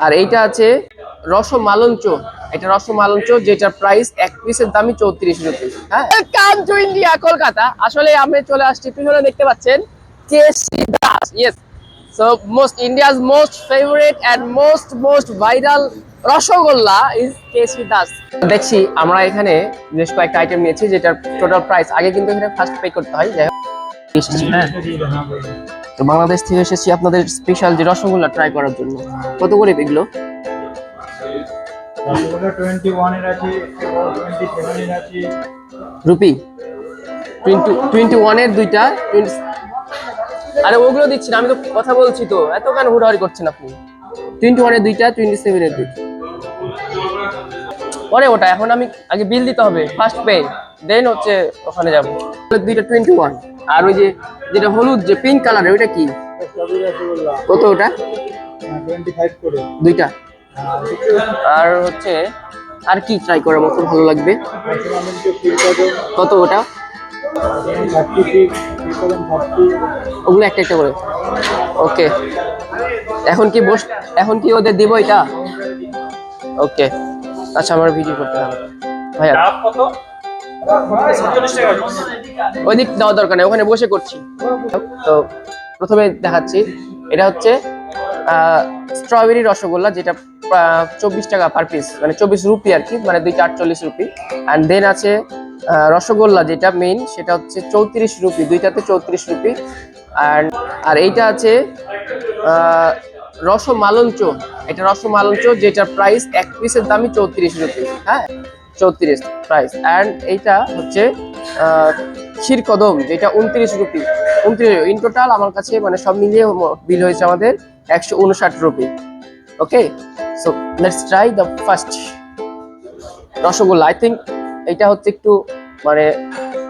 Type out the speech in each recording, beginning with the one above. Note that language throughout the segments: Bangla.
আর এইটা আছে রসমালঞ্চ। এটা রসমালঞ্চ, যেটার প্রাইস এক পিসের দামই 34 রুপি। হ্যাঁ, ওয়েলকাম টু ইন্ডিয়া, কলকাতা। আসলে আমি চলে আসছি, পিছনে দেখতে পাচ্ছেন KC Das. Yes, so India's most favorite and most viral rasgulla is KC Das. দেখছি আমরা এখানে বেশ কয়েকটা আইটেম নিয়েছি, যেটার টোটাল প্রাইস আগে কিন্তু এখানে ফার্স্ট পে করতে হয়। যাই হোক, হ্যাঁ, তো বাংলাদেশ থেকে এসেছি আপনাদের স্পেশাল যে রসগোল্লা ট্রাই করার জন্য। কত করে এগুলো? রসগোল্লা 21 এর আছে, 27 এর আছে। রুপি 21 এর দুইটা। আরে ওগুলো দিচ্ছি না, আমি তো কথা বলছি, তো এত কেন হুড়াহুড়ি করছেন আপনি? 21 এর দুইটা, 27 এর দুইটা। পরে ওটা, এখন আমি আগে বিল দিতে হবে, ফার্স্ট পে, দেন হচ্ছে ওখানে যাবো। দুইটা 21। আর ওই যে যেটা হলুদ, যে পিঙ্ক কালারের, ওইটা কি? কত ওটা? 25 করে দুইটা। আর হচ্ছে আর কি ট্রাই করার মতো ভালো লাগবে? কত ওটা? ওগুলো একটা একটা করে। ওকে, এখন কি ওদের দিব এটা? ওকে, আচ্ছা, আমার ভিডিও করতে হবে ভাইয়া। কত? ওই দিক দেওয়া দরকার নেই, ওখানে বসে করছি। তো প্রথমে দেখাচ্ছি, এটা হচ্ছে স্ট্রবেরি রসগোল্লা, যেটা 24 টাকা পার পিস, মানে 24 রুপি আর কি, মানে 2টা 48 রুপি। অ্যান্ড দেন আছে রসগোল্লা, যেটা মেইন, সেটা হচ্ছে 34 রুপি, দুইটাতে 34 রুপি। আর এইটা আছে রসমালঞ্চ। এটা রসমালঞ্চ, যেটার প্রাইস এক পিসের দামই 34 রুপি। হ্যাঁ, 34 প্রাইস। অ্যান্ড এইটা হচ্ছে ক্ষীর কদম, যেটা 29 রুপি। 29 ইন টোটাল আমার কাছে, মানে সব মিলিয়ে বিল হয়েছে আমাদের 159 rupee. Okay, so let's try the first rasgulla. I think এটা হচ্ছে একটু মানে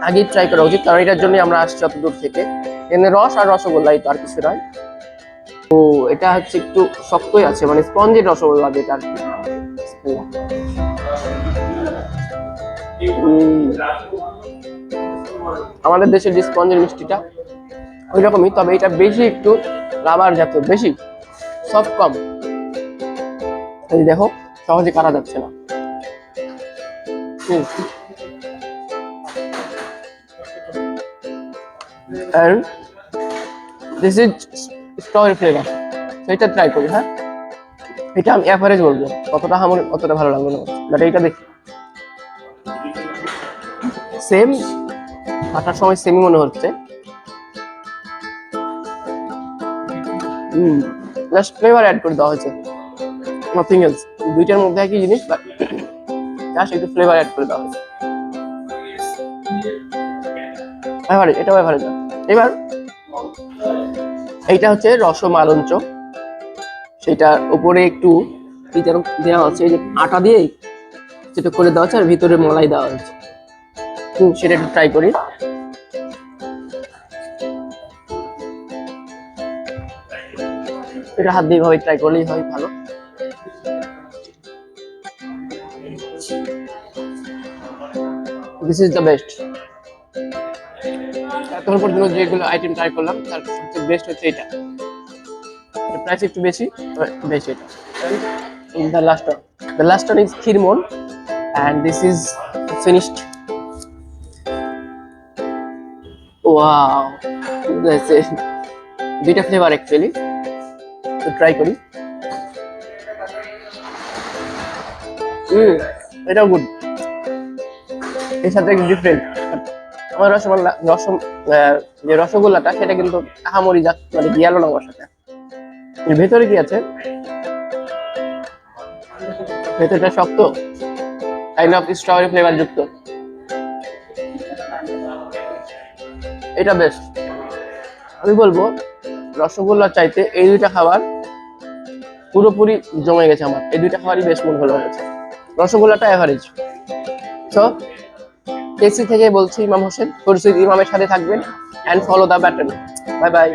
আগেই ট্রাই করা উচিত, কারণ এটার জন্যই আমরা আসছি অত দূর থেকে। এখানে রস আর রসগোল্লা, এই তো, আর কিছু নয়। তো এটা হচ্ছে একটু শক্তই আছে, মানে স্পঞ্জের রসগোল্লা যেটা আর কি। আমাদের দেশের যে স্পঞ্জের মিষ্টিটা ওই রকমই, তবে এটা বেশি একটু রাবার জাতীয়, বেশি সফট, কম। এই দেখো, সহজে কাটা যাচ্ছে না। And this is strawberry flavor. So এটা ট্রাই করি। হ্যাঁ, এটা আমি এভারেজ বলবো, কতটা আমার অতটা ভালো লাগবে না, বাট এইটা দেখি সেম, কাটার সময় সেমই মনে হচ্ছে। জাস্ট ফ্লেভার অ্যাড করে দেওয়া হয়েছে, নাথিং এলস। দুইটার মধ্যে একই জিনিস, বাট জাস্ট একটু ফ্লেভার অ্যাড করে দেওয়া হয়েছে। এভারেজ, এটাও এভারেজ। এবার এইটা হচ্ছে রসমালঞ্চ, সেটার উপরে একটু কি যেন দেওয়া হচ্ছে, এই যে আটা দিয়ে যেটা করে দেওয়া হচ্ছে, আর ভিতরে মলাই দেওয়া হচ্ছে। সেটা একটু ট্রাই করি। এটা হাত দিয়ে ভাবে ট্রাই করলেই হয় ভালো। This is the best. এতক্ষণ পর্যন্ত যেগুলো আইটেম ট্রাই করলাম, তার সবচেয়ে বেস্ট হচ্ছে এটা। এটা প্রাইস একটু বেশি, বেশি এটা। The last one is Khirmon, and this is finished. Wow, that's it. দুইটা ফ্লেভার অ্যাকচুয়ালি, তো ট্রাই করি। এটাও গুড, এর সাথে একটু ডিফারেন্ট। আমার যে রসগোল্লাটা, সেটা কিন্তু আহামরি মানে গিয়ালো না আমার সাথে। এর ভেতরে কি আছে? ভেতরটা শক্ত, কাইন্ড অফ স্ট্রবেরি ফ্লেভার যুক্ত। এটা বেস্ট। আমি বলবো রসগোল্লার চাইতে এই দুইটা খাবার পুরোপুরি জমে গেছে আমার। এই দুইটা খাবারই বেশ মনে ভালো হয়েছে। রসগোল্লাটা এভারেজ। সো কেসি থেকে বলছি ইমাম হোসেন, পরিচিত ইমামের সাথে থাকবেন, and follow the baton. Bye bye.